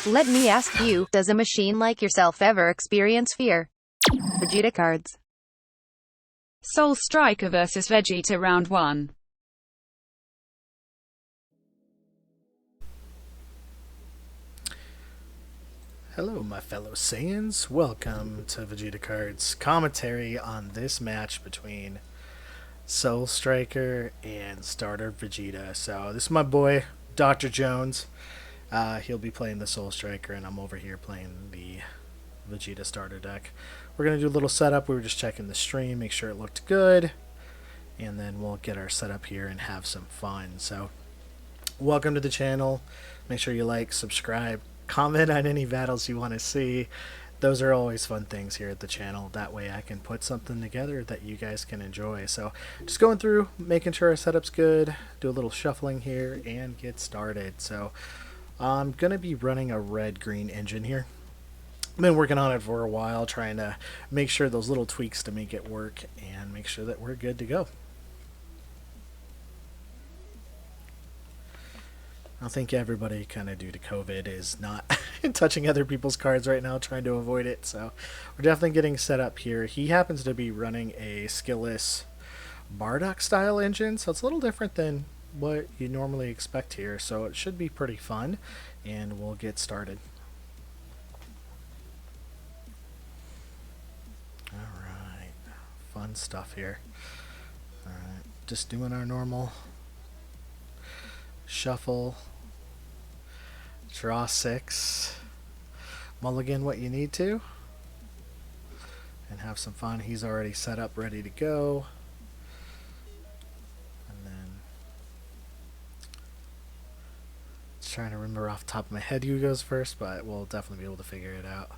Let me ask you, does a machine like yourself ever experience fear? VegetaCards. Soul Striker vs Vegeta Round 1. Hello, my fellow Saiyans. Welcome to VegetaCards commentary on this match between Soul Striker and Starter Vegeta. So this is my boy, Dr. Jones. He'll be playing the Soul Striker, and I'm over here playing the Vegeta starter deck. We're going to do a little setup. We were just checking the stream, make sure it looked good, and then we'll get our setup here and have some fun. So welcome to the channel. Make sure you like, subscribe, comment on any battles you want to see. Those are always fun things here at the channel. That way I can put something together that you guys can enjoy. So just going through, making sure our setup's good, do a little shuffling here, and get started. So I'm going to be running a red-green engine here. I've been working on it for a while, trying to make sure those little tweaks to make it work and make sure that we're good to go. I think everybody, kind of due to COVID, is not touching other people's cards right now, trying to avoid it. So we're definitely getting set up here. He happens to be running a skillless Bardock style engine, so it's a little different than what you normally expect here. So it should be pretty fun, and we'll get started. Alright, fun stuff here. Alright, just doing our normal shuffle, draw 6, mulligan what you need to, and have some fun. He's already set up, ready to go. And then just trying to remember off the top of my head who goes first, but we'll definitely be able to figure it out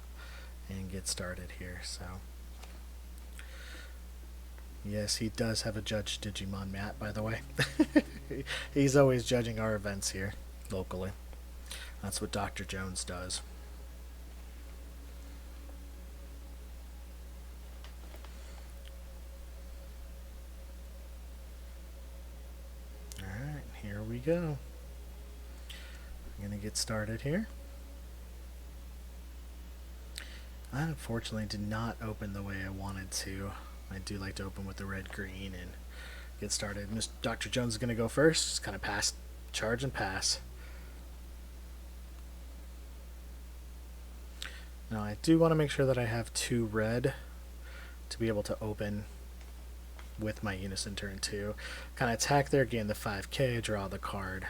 and get started here. So yes, he does have a Judge Digimon mat, by the way. He's always judging our events here, locally. That's what Dr. Jones does. Alright, here we go. I'm going to get started here. I unfortunately did not open the way I wanted to. I do like to open with the red-green and get started. Dr. Jones is going to go first. Just kind of pass, charge, and pass. Now I do want to make sure that I have 2 red to be able to open with my Unison turn 2. Kind of attack there, gain the 5k, draw the card.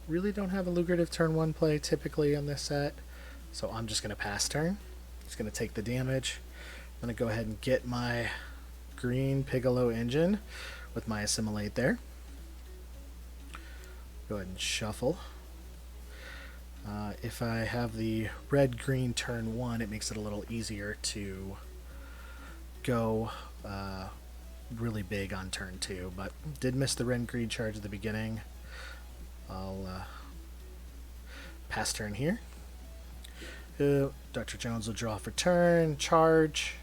Really don't have a lucrative turn 1 play typically on this set, so I'm just going to pass turn. Just going to take the damage. I'm going to go ahead and get my green Piccolo engine with my assimilate there. Go ahead and shuffle. If I have the red-green turn 1, it makes it a little easier to go really big on turn 2, but did miss the red-green charge at the beginning. I'll pass turn here. Dr. Jones will draw for turn, charge.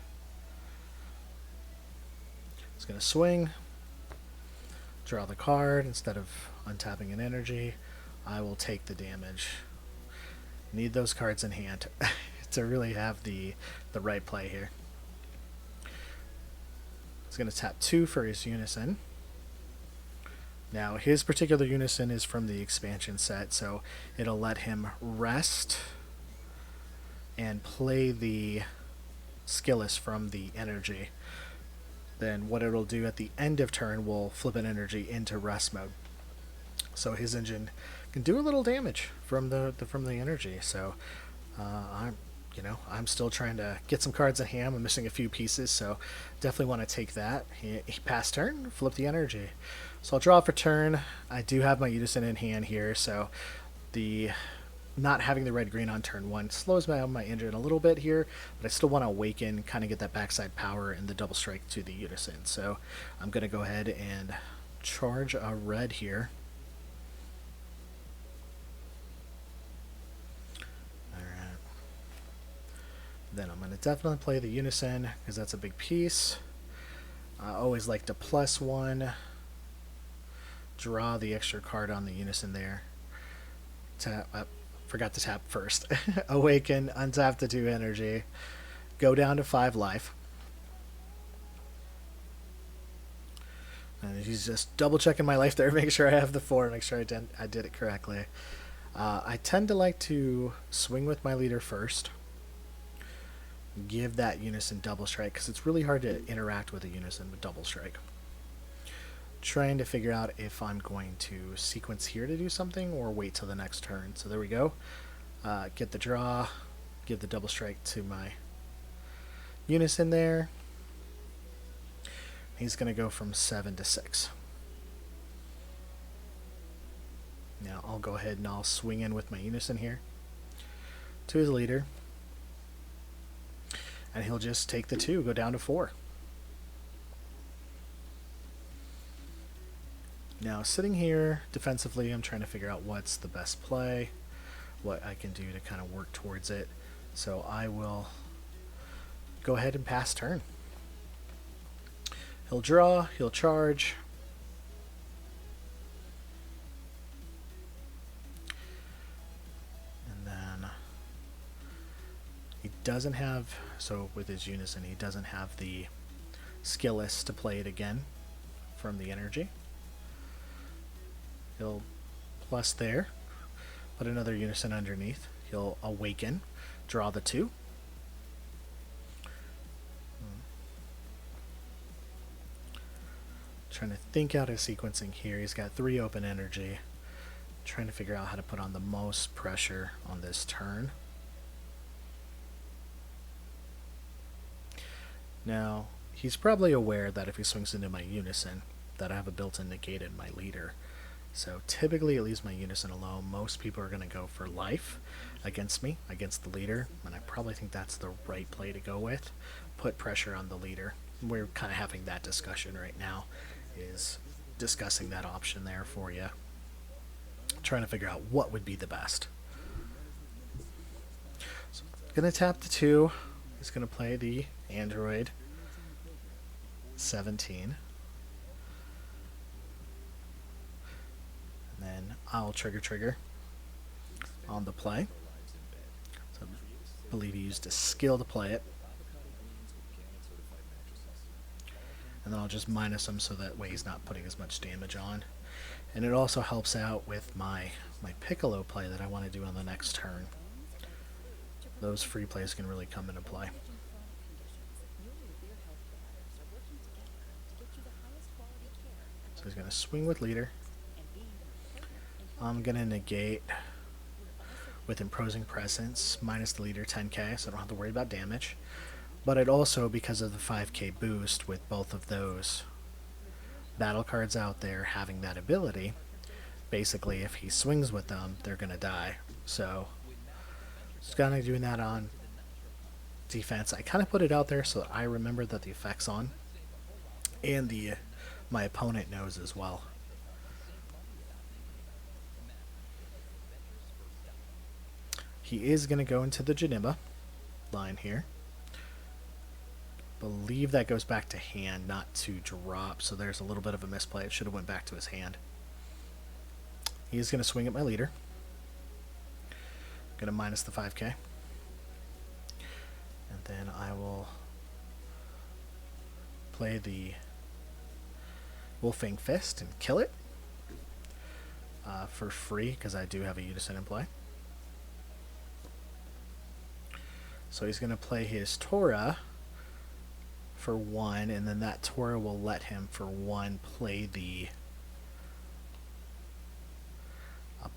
It's going to swing, draw the card. Instead of untapping an energy, I will take the damage. Need those cards in hand to really have the right play here. He's going to tap 2 for his Unison. Now his particular Unison is from the expansion set, so it'll let him rest and play the skillless from the energy. Then what it'll do at the end of turn will flip an energy into rest mode. So his engine can do a little damage from the energy. So I'm still trying to get some cards in hand. I'm missing a few pieces, so definitely want to take that. He passed turn, flip the energy. So I'll draw for turn. I do have my Unison in hand here, so the not having the red-green on turn 1 slows my engine a little bit here, but I still want to awaken, kind of get that backside power and the double strike to the Unison. So I'm going to go ahead and charge a red here. Alright. Then I'm going to definitely play the Unison, because that's a big piece. I always like to +1, draw the extra card on the Unison there. Tap up, forgot to tap first. Awaken, untap the 2 energy, go down to 5 life. And he's just double checking my life there, make sure I have the 4, make sure I did it correctly. I tend to like to swing with my leader first. Give that Unison double strike, because it's really hard to interact with a Unison with double strike. Trying to figure out if I'm going to sequence here to do something or wait till the next turn. So there we go. Get the draw, give the double strike to my Unison there. He's going to go from 7 to 6. Now I'll go ahead and I'll swing in with my Unison here to his leader. And he'll just take the 2, go down to 4. Now sitting here defensively, I'm trying to figure out what's the best play, what I can do to kind of work towards it. So I will go ahead and pass turn. He'll draw, he'll charge. And then he doesn't have, so with his Unison, he doesn't have the skill list to play it again from the energy. He'll plus there, put another Unison underneath. He'll awaken, draw the 2. Trying to think out his sequencing here. He's got 3 open energy. Trying to figure out how to put on the most pressure on this turn. Now, he's probably aware that if he swings into my Unison, that I have a built-in negate in my leader. So typically it leaves my Unison alone. Most people are going to go for life against me, against the leader, and I probably think that's the right play to go with. Put pressure on the leader. We're kind of having that discussion right now, is discussing that option there for you. Trying to figure out what would be the best. So, going to tap the 2. He's going to play the Android 17. And then I'll trigger on the play. So I believe he used a skill to play it. And then I'll just minus him so that way he's not putting as much damage on. And it also helps out with my Piccolo play that I want to do on the next turn. Those free plays can really come into play. So he's going to swing with leader. I'm going to negate with Imposing Presence, minus the leader 10k, so I don't have to worry about damage. But it also, because of the 5k boost with both of those battle cards out there having that ability, basically if he swings with them, they're going to die. So, just kind of doing that on defense. I kind of put it out there so that I remember that the effect's on, and my opponent knows as well. He is going to go into the Janemba line here. Believe that goes back to hand, not to drop, so there's a little bit of a misplay. It should have went back to his hand. He is going to swing at my leader. Going to minus the 5k. And then I will play the Wolfang Fist and kill it for free, because I do have a Unison in play. So he's going to play his Tora for 1, and then that Tora will let him for 1 play the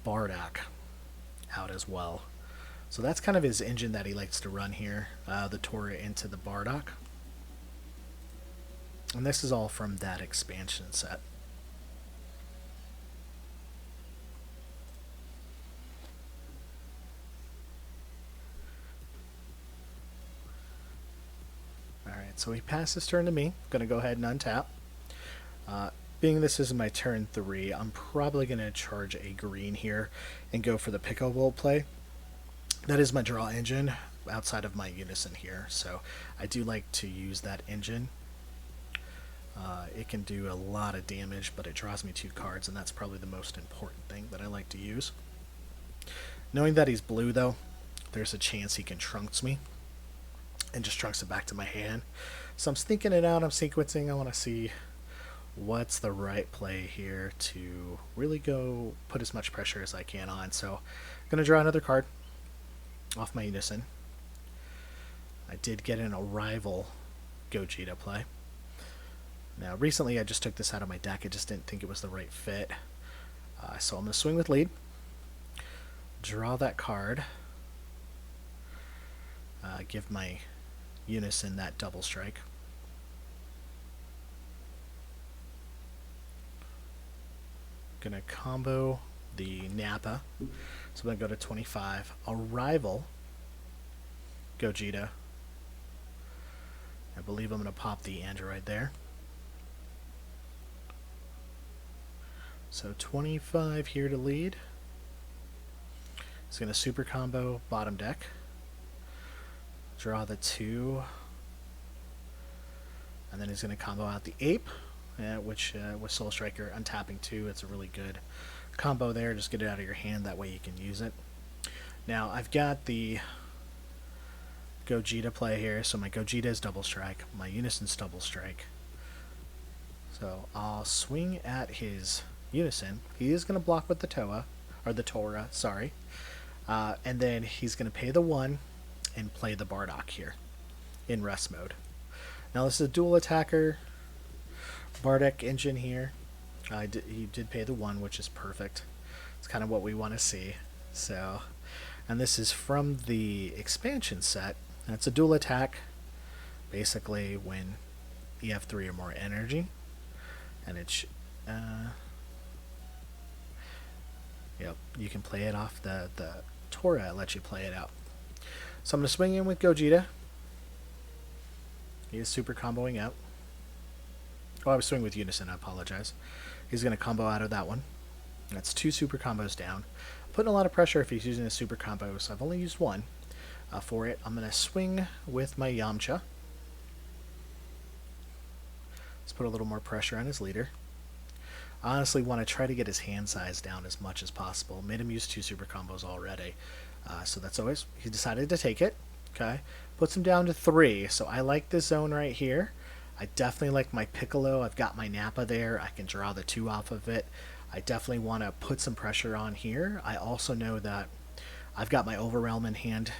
Bardock out as well. So that's kind of his engine that he likes to run here, the Tora into the Bardock. And this is all from that expansion set. So he passes turn to me. I'm going to go ahead and untap. Being this is my turn 3, I'm probably going to charge a green here and go for the Piccolo play. That is my draw engine outside of my Unison here. So I do like to use that engine. It can do a lot of damage, but it draws me 2 cards, and that's probably the most important thing that I like to use. Knowing that he's blue, though, there's a chance he can Trunks me and just Trunks it back to my hand. So I'm thinking it out. I'm sequencing. I want to see what's the right play here to really go put as much pressure as I can on. So I'm going to draw another card off my Unison. I did get an Arrival Gogeta play. Now, recently I just took this out of my deck. I just didn't think it was the right fit. So I'm going to swing with lead. Draw that card. Give my Unison that double strike. Gonna combo the Nappa. So I'm gonna go to 25. Arrival Gogeta. I believe I'm gonna pop the Android there. So 25 here to lead. He's gonna super combo bottom deck. Draw the 2. And then he's gonna combo out the Ape. Which with Soul Striker untapping 2, it's a really good combo there. Just get it out of your hand, that way you can use it. Now I've got the Gogeta play here, so my Gogeta is double strike, my Unison's double strike. So I'll swing at his Unison. He is going to block with the Toa, or the Tora, sorry. And then he's going to pay the 1 and play the Bardock here in rest mode. Now this is a dual attacker Bardock engine here. He did pay the 1, which is perfect. It's kind of what we want to see. So, and this is from the expansion set. And it's a dual attack. Basically, when you have 3 or more energy, and it's yep, you can play it off the Tora. It lets you play it out. So I'm gonna swing in with Gogeta. He is super comboing out. Oh, I was swinging with Unison, I apologize. He's going to combo out of that one. That's 2 super combos down. Putting a lot of pressure if he's using a super combo, so I've only used 1 for it. I'm going to swing with my Yamcha. Let's put a little more pressure on his leader. I honestly want to try to get his hand size down as much as possible. Made him use 2 super combos already. So that's always... He decided to take it. Okay. Puts him down to 3. So I like this zone right here. I definitely like my Piccolo. I've got my Nappa there. I can draw the 2 off of it. I definitely want to put some pressure on here. I also know that I've got my Overwhelm in hand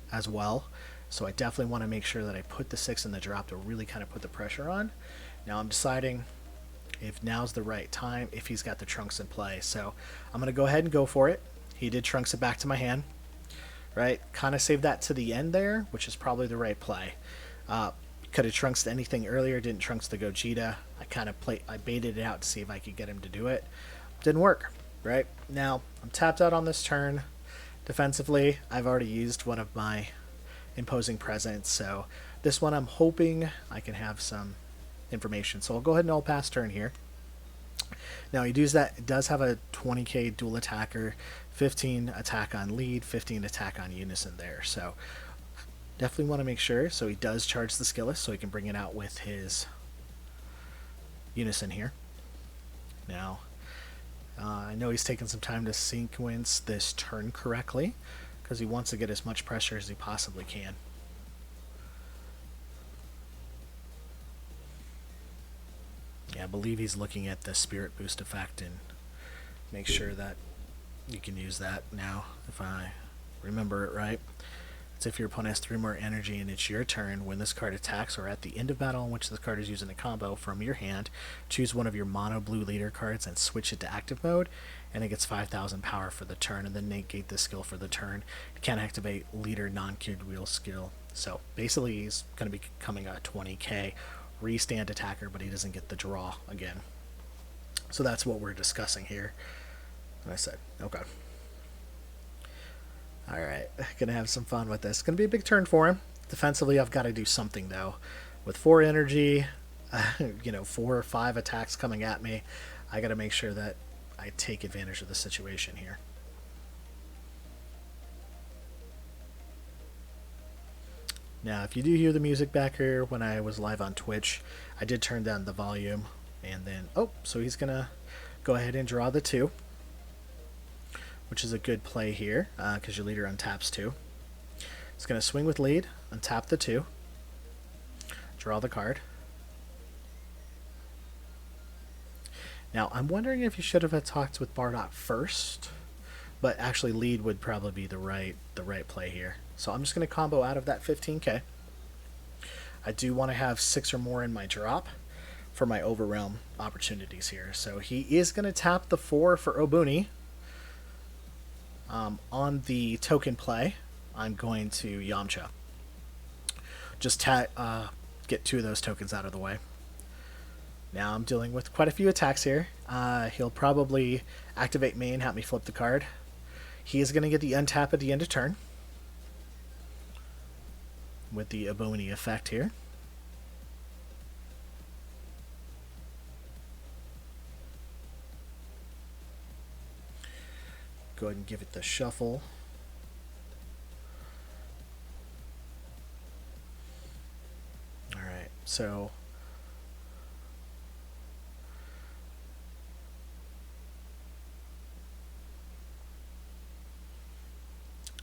as well. So I definitely want to make sure that I put the 6 in the drop to really kind of put the pressure on. Now I'm deciding if now's the right time, if he's got the Trunks in play. So I'm going to go ahead and go for it. He did Trunks it back to my hand. Right? Kind of save that to the end there, which is probably the right play. Could have Trunks to anything earlier, didn't Trunks the Gogeta. I baited it out to see if I could get him to do it. Didn't work, right? Now, I'm tapped out on this turn. Defensively, I've already used one of my imposing presence, so this one I'm hoping I can have some information. So I'll go ahead and I'll pass turn here. Now he does have a 20k dual attacker, 15 attack on lead, 15 attack on Unison there, so definitely want to make sure. So he does charge the Skillus, so he can bring it out with his Unison here. Now, I know he's taking some time to sequence this turn correctly, because he wants to get as much pressure as he possibly can. Yeah, I believe he's looking at the Spirit Boost effect and make sure that you can use that now, if I remember it right. It's if your opponent has 3 more energy and it's your turn, when this card attacks or at the end of battle in which this card is using a combo from your hand, choose one of your mono blue leader cards and switch it to active mode, and it gets 5,000 power for the turn, and then negate this skill for the turn. You can't activate leader non-cured wheel skill. So basically he's going to be becoming a 20k restand attacker, but he doesn't get the draw again. So that's what we're discussing here. And I said, okay. Alright, gonna have some fun with this. Gonna be a big turn for him. Defensively, I've got to do something, though. With 4 energy, 4 or 5 attacks coming at me, I gotta make sure that I take advantage of the situation here. Now, if you do hear the music back here when I was live on Twitch, I did turn down the volume. And then, so he's gonna go ahead and draw the 2. which is a good play here because your leader untaps 2. It's going to swing with lead, untap the 2, draw the card. Now, I'm wondering if you should have talked with Bardock first, but actually lead would probably be the right play here. So I'm just going to combo out of that 15k. I do want to have 6 or more in my drop for my overrealm opportunities here. So he is going to tap the 4 for Obuni. On the token play, I'm going to Yamcha. Just get 2 of those tokens out of the way. Now I'm dealing with quite a few attacks here. He'll probably activate main, help me flip the card. He is going to get the untap at the end of turn with the Obuni effect here. Go ahead and give it the shuffle. Alright, so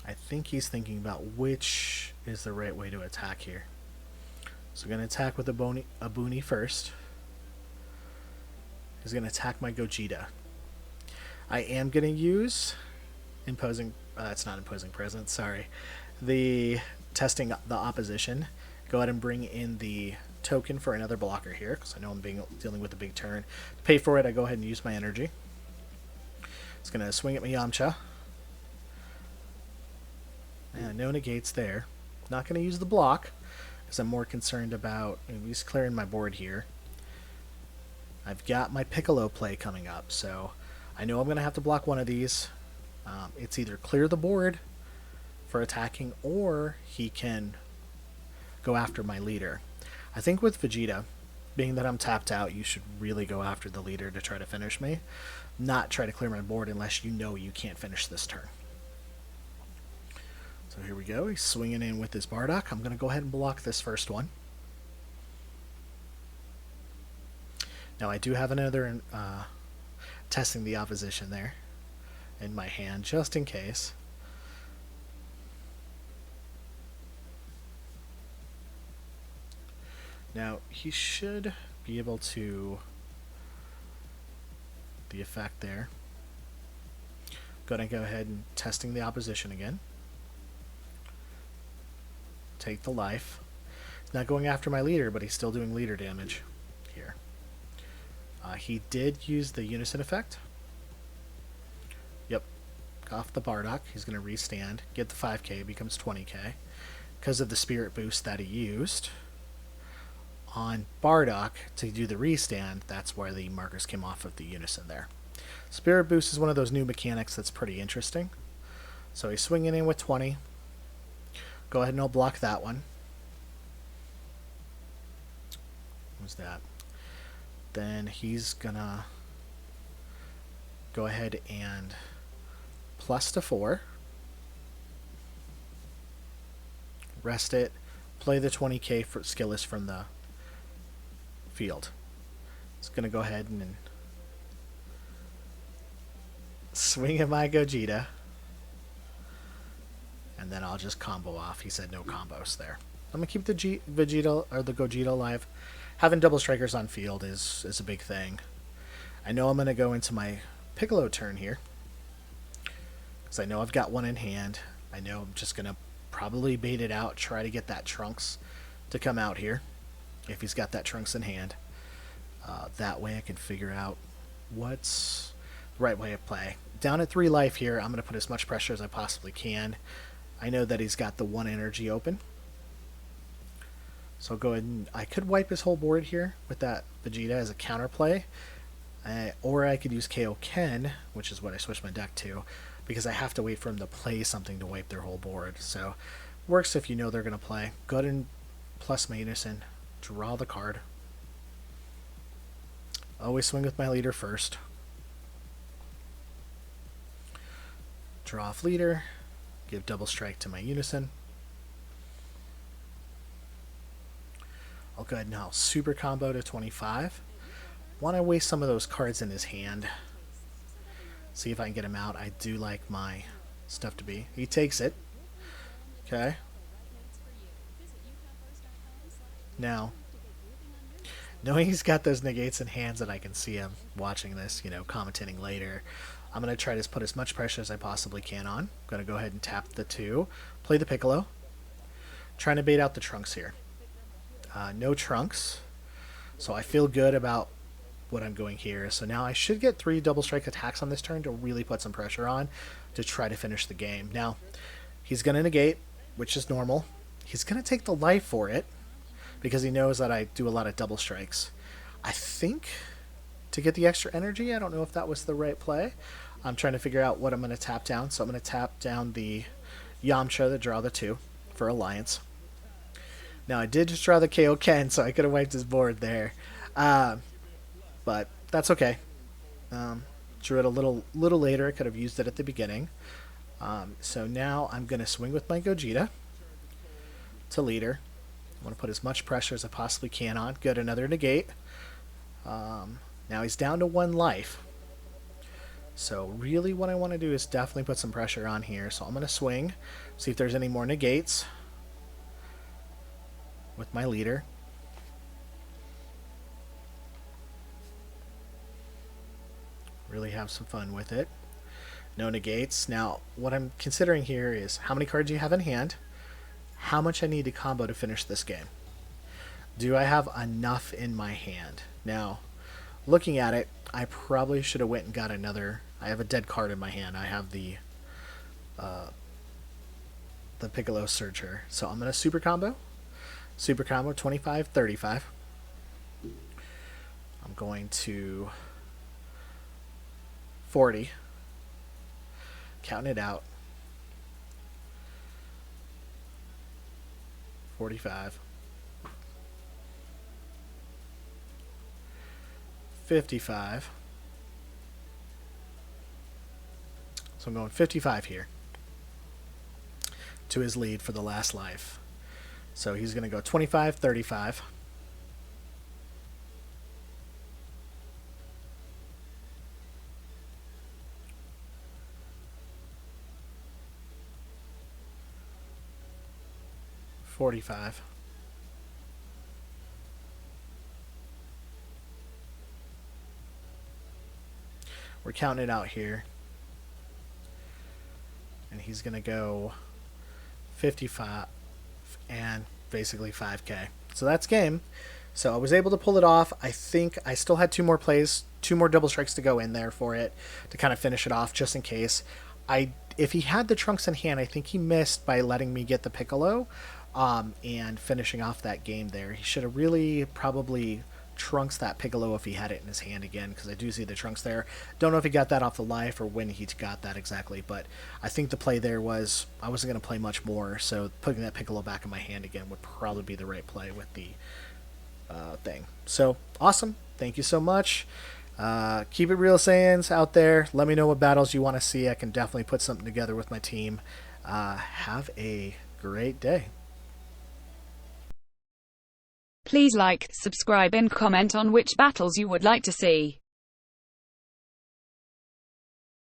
I think he's thinking about which is the right way to attack here. So I'm going to attack with Obuni first. He's going to attack my Gogeta. I am going to use it's not imposing presence, sorry. The testing the opposition. Go ahead and bring in the token for another blocker here, because I know I'm dealing with a big turn. To pay for it, I go ahead and use my energy. It's going to swing at my Yamcha. And no negates there. Not going to use the block, because I'm more concerned about at least clearing my board here. I've got my Piccolo play coming up, so I know I'm going to have to block one of these. It's either clear the board for attacking, or he can go after my leader. I think with Vegeta, being that I'm tapped out, you should really go after the leader to try to finish me. Not try to clear my board unless you know you can't finish this turn. So here we go. He's swinging in with his Bardock. I'm going to go ahead and block this first one. Now I do have another testing the opposition there in my hand, just in case. Now he should be able to the effect there. Gonna go ahead and testing the opposition again. Take the life. He's not going after my leader, but he's still doing leader damage here. He did use the unison effect. Yep. Off the Bardock. He's going to restand. Get the 5k. Becomes 20k. Because of the spirit boost that he used on Bardock to do the restand, that's where the markers came off of the unison there. Spirit boost is one of those new mechanics that's pretty interesting. So he's swinging in with 20. Go ahead and I'll block that one. What was that? Then he's gonna go ahead and plus to 4. Rest it. Play the 20k for skill list from the field. It's gonna go ahead and swing at my Gogeta. And then I'll just combo off. He said no combos there. I'm gonna keep the Vegeta or the Gogeta alive. Having double strikers on field is a big thing. I know I'm gonna go into my Piccolo turn here, because I know I've got one in hand. I know I'm just gonna probably bait it out, try to get that Trunks to come out here, if he's got that Trunks in hand. That way I can figure out what's the right way to play. Down at 3 life here, I'm gonna put as much pressure as I possibly can. I know that he's got the 1 energy open. So I'll go ahead and I could wipe his whole board here with that Vegeta as a counterplay. Or I could use KO Ken, which is what I switched my deck to, because I have to wait for him to play something to wipe their whole board. So works if you know they're going to play. Go ahead and plus my unison. Draw the card. Always swing with my leader first. Draw off leader. Give double strike to my unison. I'll go ahead and now super combo to 25. Want to waste some of those cards in his hand. See if I can get him out. I do like my stuff to be. He takes it. Okay. Now, knowing he's got those negates in hands and I can see him watching this, commentating later, I'm going to try to put as much pressure as I possibly can on. I'm going to go ahead and tap the 2. Play the Piccolo. Trying to bait out the Trunks here. No Trunks. So I feel good about what I'm going here. So now I should get 3 double strike attacks on this turn to really put some pressure on to try to finish the game. Now, he's going to negate, which is normal. He's going to take the life for it because he knows that I do a lot of double strikes. I think to get the extra energy, I don't know if that was the right play. I'm trying to figure out what I'm going to tap down. So I'm going to tap down the Yamcha to draw the 2 for Alliance. Now, I did just draw the Kaioken, so I could have wiped his board there. But that's okay. Drew it a little later. I could have used it at the beginning. So now I'm going to swing with my Gogeta to leader. I want to put as much pressure as I possibly can on. Good, another negate. Now he's down to 1 life. So really what I want to do is definitely put some pressure on here. So I'm going to swing, see if there's any more negates with my leader. Really have some fun with it. No negates. Now, what I'm considering here is how many cards you have in hand, how much I need to combo to finish this game. Do I have enough in my hand? Now, looking at it, I probably should have went and got another. I have a dead card in my hand. I have the Piccolo Searcher. So I'm going to super combo. Super combo 25, 35. I'm going to 40. Counting it out. 45. 55. So I'm going 55 here to his lead for the last life. So he's going to go 25, 35. $45. We're counting it out here. And he's going to go 55 and basically 5K. So that's game. So I was able to pull it off. I think I still had 2 more plays, 2 more double strikes to go in there for it to kind of finish it off just in case. If he had the Trunks in hand, I think he missed by letting me get the Piccolo and finishing off that game there. He should have really probably Trunks that Piccolo if he had it in his hand again, because I do see the Trunks there. Don't know if he got that off the life or when he got that exactly, but I think the play there was I wasn't going to play much more, so putting that Piccolo back in my hand again would probably be the right play with the thing. So awesome. Thank you so much. Keep it real, Saiyans out there. Let me know what battles you want to see. I can definitely put something together with my team. Have a great day. Please like, subscribe and comment on which battles you would like to see.